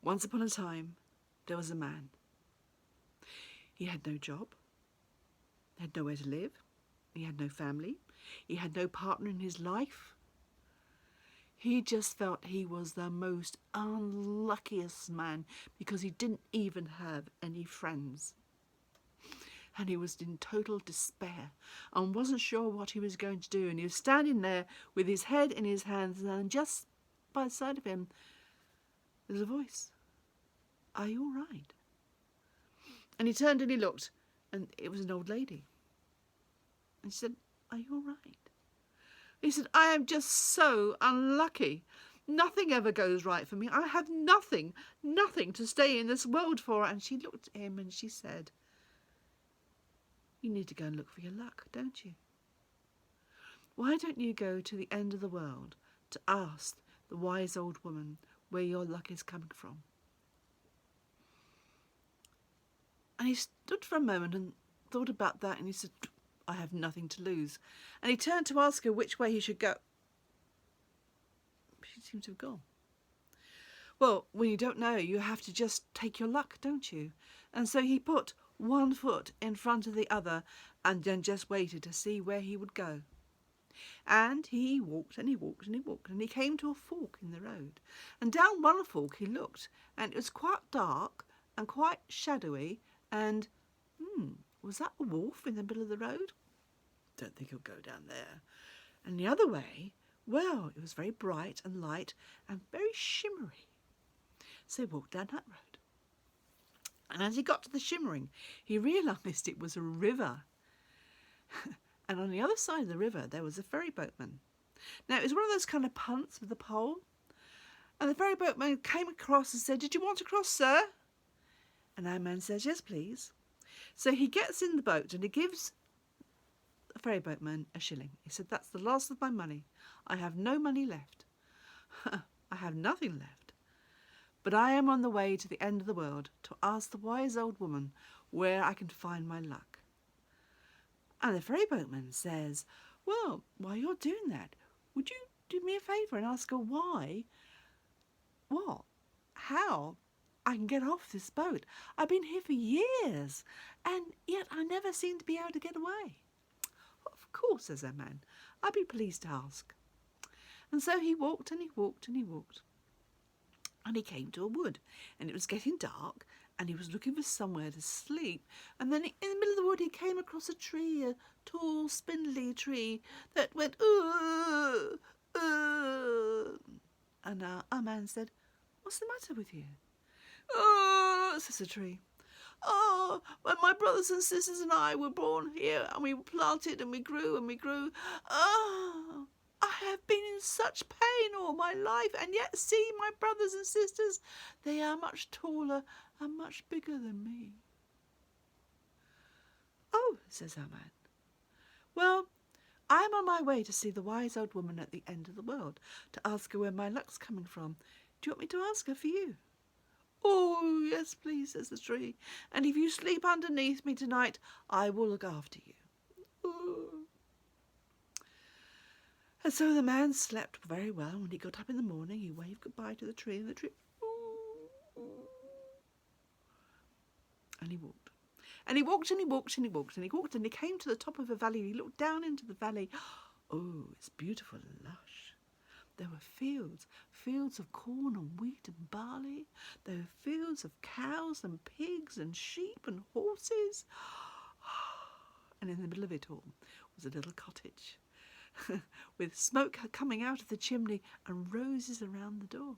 Once upon a time, there was a man. He had no job, had nowhere to live, he had no family, he had no partner in his life. He just felt he was the most unluckiest man because he didn't even have any friends. And he was in total despair and wasn't sure what he was going to do. And he was standing there with his head in his hands, and just by the side of him, there's a voice. Are you all right? And he turned and he looked, and it was an old lady. And she said, are you all right? He said, I am just so unlucky. Nothing ever goes right for me. I have nothing to stay in this world for. And she looked at him and she said, you need to go and look for your luck, don't you? Why don't you go to the end of the world to ask the wise old woman where your luck is coming from? And he stood for a moment and thought about that, and he said, I have nothing to lose. And he turned to ask her which way he should go. She seemed to have gone. Well, when you don't know, you have to just take your luck, don't you? And so he put one foot in front of the other and then just waited to see where he would go. And he walked and he walked and he walked, and he came to a fork in the road. And down one fork he looked, and it was quite dark and quite shadowy, and was that a wolf in the middle of the road? Don't think he'll go down there. And the other way, well, it was very bright and light and very shimmery. So he walked down that road. And as he got to the shimmering, he realised it was a river. And on the other side of the river, there was a ferry boatman. Now, it was one of those kind of punts with a pole. And the ferry boatman came across and said, did you want to cross, sir? And our man says, yes, please. So he gets in the boat and he gives the ferry boatman a shilling. He said, that's the last of my money. I have no money left. I have nothing left. But I am on the way to the end of the world to ask the wise old woman where I can find my luck. And the ferry boatman says, well, while you're doing that, would you do me a favour and ask her why, what, how I can get off this boat? I've been here for years, and yet I never seem to be able to get away. Of course, says our man, I'd be pleased to ask. And so he walked and he walked and he walked. And he came to a wood, and it was getting dark, and he was looking for somewhere to sleep. And then in the middle of the wood he came across a tree, a tall, spindly tree that went, And our man said, what's the matter with you? Oh, says the tree. Oh, when my brothers and sisters and I were born here, and we were planted and we grew and we grew, oh, I have been in such pain all my life, and yet see my brothers and sisters, they are much taller and much bigger than me. Oh, says our man. Well, I'm on my way to see the wise old woman at the end of the world, to ask her where my luck's coming from. Do you want me to ask her for you? Oh, yes, please, says the tree. And if you sleep underneath me tonight, I will look after you. Oh. And so the man slept very well. When he got up in the morning, he waved goodbye to the tree, and the tree, and he walked. And he walked and he walked and he walked and he walked, and he came to the top of a valley. He looked down into the valley. Oh, it's beautiful and lush. There were fields of corn and wheat and barley. There were fields of cows and pigs and sheep and horses. And in the middle of it all was a little cottage with smoke coming out of the chimney and roses around the door.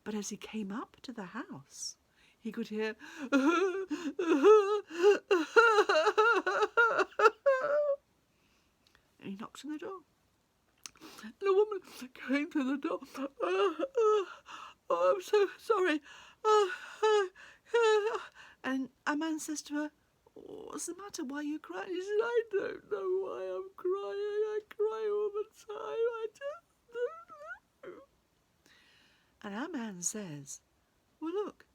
But as he came up to the house, he could hear and he knocked on the door. And a woman came to the door. Oh, I'm so sorry. And a man says to her, what's the matter? Why are you crying? She said, I don't know why I'm crying. I cry all the time. I just don't know. And our man says, well, look,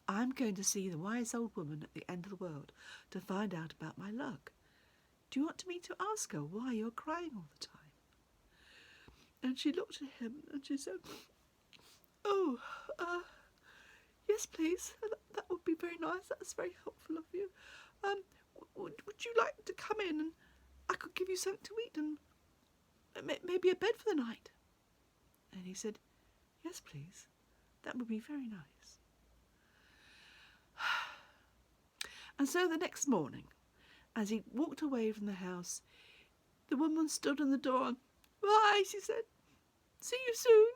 I'm going to see the wise old woman at the end of the world to find out about my luck. Do you want me to ask her why you're crying all the time? And she looked at him and she said, oh, Yes, please. That would be very nice. That's very helpful of you. Would you like to come in and I could give you something to eat and maybe a bed for the night? And he said, yes, please. That would be very nice. And so the next morning, as he walked away from the house, the woman stood in the door and, bye, she said. See you soon.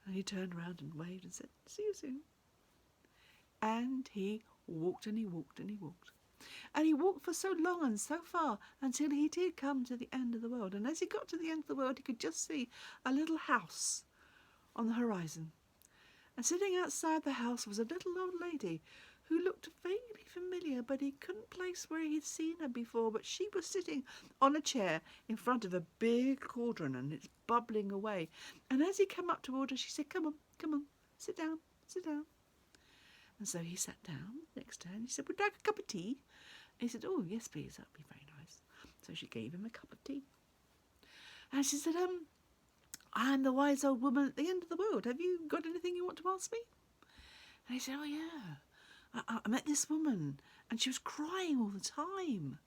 And he turned around and waved and said, see you soon. And he walked and he walked and he walked. And he walked for so long and so far until he did come to the end of the world. And as he got to the end of the world, he could just see a little house on the horizon. And sitting outside the house was a little old lady who looked vaguely familiar, but he couldn't place where he'd seen her before. But she was sitting on a chair in front of a big cauldron, and it's bubbling away. And as he came up toward her, she said, come on, sit down, sit down. And so he sat down next to her, and she said, would you like a cup of tea? And he said, oh, yes, please, that would be very nice. So she gave him a cup of tea. And she said, I'm the wise old woman at the end of the world. Have you got anything you want to ask me? And he said, oh, yeah. I met this woman, and she was crying all the time.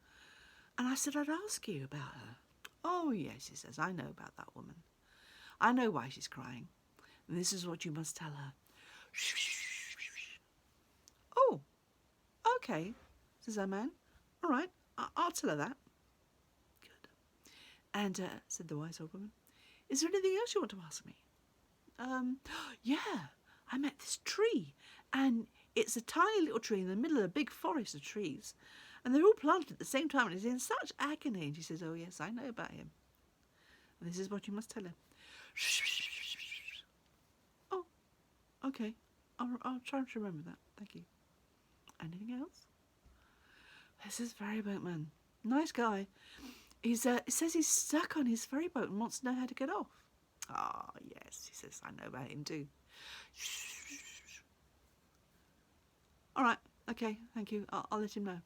And I said, I'd ask you about her. Oh, yes, he says, I know about that woman. I know why she's crying. And this is what you must tell her. Oh, okay, says our man. All right, I'll tell her that. Good. And said the wise old woman, is there anything else you want to ask me? Yeah, I met this tree, and it's a tiny little tree in the middle of a big forest of trees, and they're all planted at the same time, and it's in such agony. And she says, oh, yes, I know about him. And this is what you must tell him. Oh, okay, I'll try to remember that. Thank you. Anything else? This is ferry boatman. Nice guy. It says he's stuck on his ferry boat and wants to know how to get off. Ah, yes, he says, I know about him too. All right, okay, thank you. I'll let him know.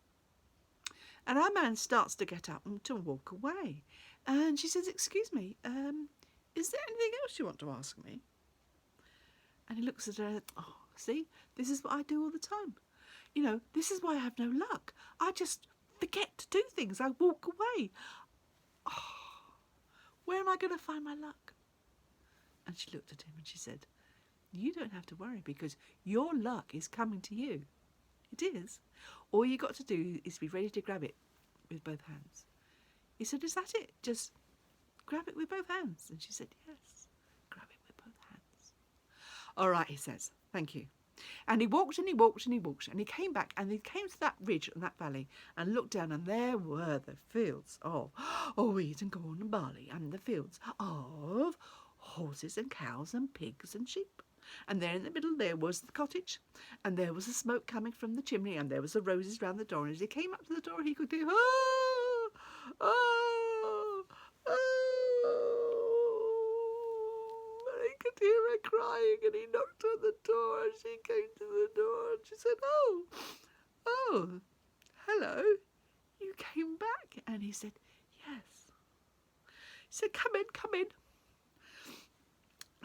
And our man starts to get up and to walk away. And she says, excuse me, is there anything else you want to ask me? And he looks at her, oh, see, this is what I do all the time. You know, this is why I have no luck. I just forget to do things. I walk away. Oh, where am I going to find my luck? And she looked at him and she said, you don't have to worry because your luck is coming to you. It is. All you got to do is be ready to grab it with both hands. He said, is that it? Just grab it with both hands. And she said, yes, grab it with both hands. All right, he says, thank you. And he walked and he walked and he walked and he came back and he came to that ridge and that valley and looked down and there were the fields of wheat and corn and barley and the fields of horses and cows and pigs and sheep. And there in the middle there was the cottage and there was the smoke coming from the chimney and there was the roses round the door, and as he came up to the door he could go, oh, oh, oh, and he could hear her crying, and he knocked on the door and she came to the door and she said, oh, hello, you came back? And he said, yes. He said, come in.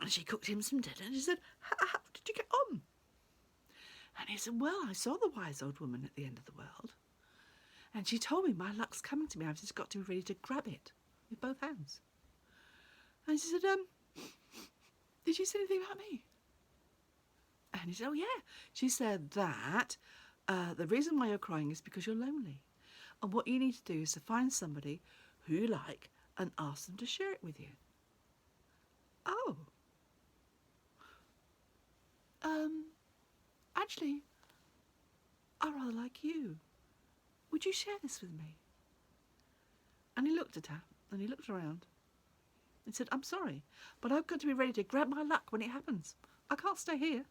And she cooked him some dinner and she said, how did you get on? And he said, well, I saw the wise old woman at the end of the world and she told me my luck's coming to me. I've just got to be ready to grab it with both hands. And she said, did you say anything about me? And he said, oh, yeah. She said that the reason why you're crying is because you're lonely. And what you need to do is to find somebody who you like and ask them to share it with you. Oh. Actually, I rather like you. Would you share this with me? And he looked at her, and he looked around, and said, I'm sorry, but I've got to be ready to grab my luck when it happens. I can't stay here.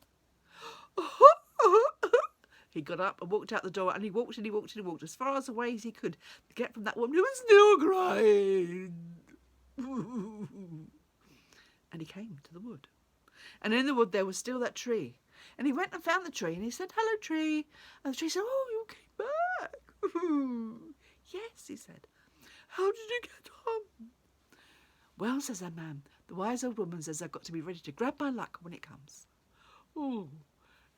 He got up and walked out the door, and he walked and he walked and he walked as far as away as he could to get from that woman who was still crying. And he came to the wood. And in the wood there was still that tree. And he went and found the tree and he said, hello, tree. And the tree said, oh, you came back. Yes, he said. How did you get on? Well, says our man, the wise old woman says I've got to be ready to grab my luck when it comes. Oh,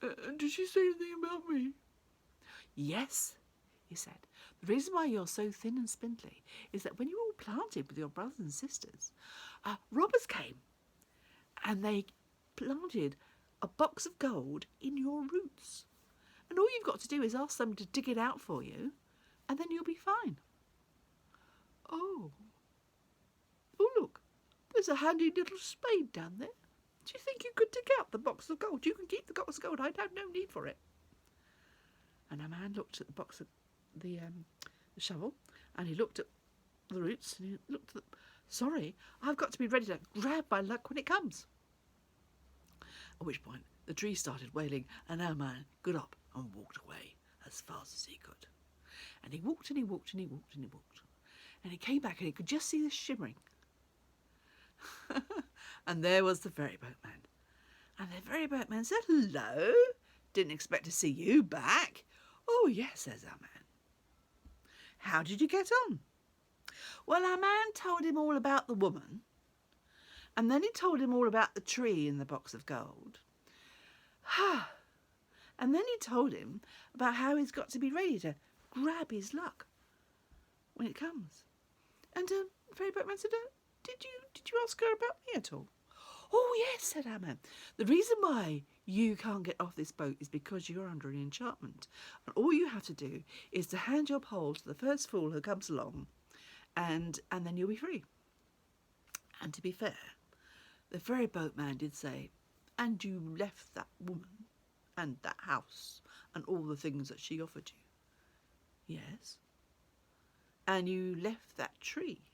did she say anything about me? Yes, he said. The reason why you're so thin and spindly is that when you were all planted with your brothers and sisters, robbers came and they planted a box of gold in your roots. And all you've got to do is ask them to dig it out for you, and then you'll be fine. Oh. Oh, look, there's a handy little spade down there. Do you think you could dig out the box of gold? You can keep the box of gold. I have no need for it. And a man looked at the box of the shovel, and he looked at the roots, and he looked at the... Sorry, I've got to be ready to grab my luck when it comes. At which point, the tree started wailing, and our man got up and walked away as fast as he could. And he walked, and he walked, and he walked, and he walked. And he came back, and he could just see the shimmering. And there was the ferry boatman. And the ferry boatman said, "Hello, didn't expect to see you back." "Oh, yes," says our man. "How did you get on?" Well, our man told him all about the woman, and then he told him all about the tree in the box of gold. And then he told him about how he's got to be ready to grab his luck when it comes. And the ferry boatman said, did you ask her about me at all?" "Oh, yes," said our man. "The reason why you can't get off this boat is because you're under an enchantment. And all you have to do is to hand your pole to the first fool who comes along, and then you'll be free." And to be fair, the ferry boatman did say, "And you left that woman and that house and all the things that she offered you?" "Yes." "And you left that tree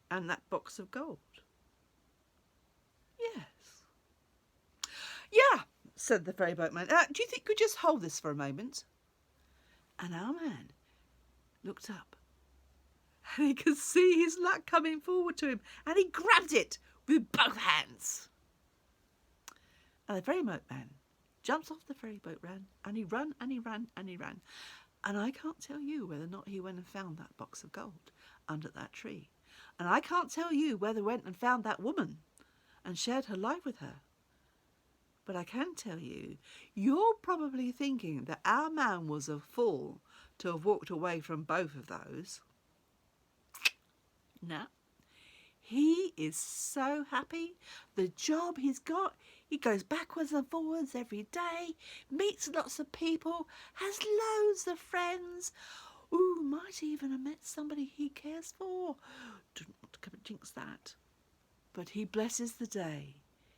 and that box of gold?" "Yes." "Yeah," said the ferry boatman. "Do you think you could just hold this for a moment?" And our man looked up, and he could see his luck coming forward to him, and he grabbed it with both hands. And the ferry boatman jumps off the ferry boat, and he ran, and he ran, and he ran. And I can't tell you whether or not he went and found that box of gold under that tree. And I can't tell you whether he went and found that woman and shared her life with her. But I can tell you, you're probably thinking that our man was a fool to have walked away from both of those. No. He is so happy. The job he's got, he goes backwards and forwards every day, meets lots of people, has loads of friends. Ooh, might even have met somebody he cares for. Don't want to come and jinx that. But he blesses the day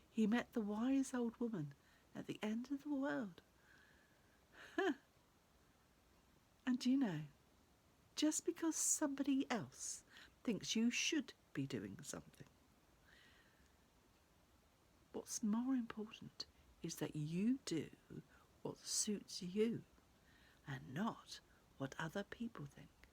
he met the wise old woman at the end of the world. And do you know, just because somebody else thinks you should be doing something, what's more important is that you do what suits you and not what other people think.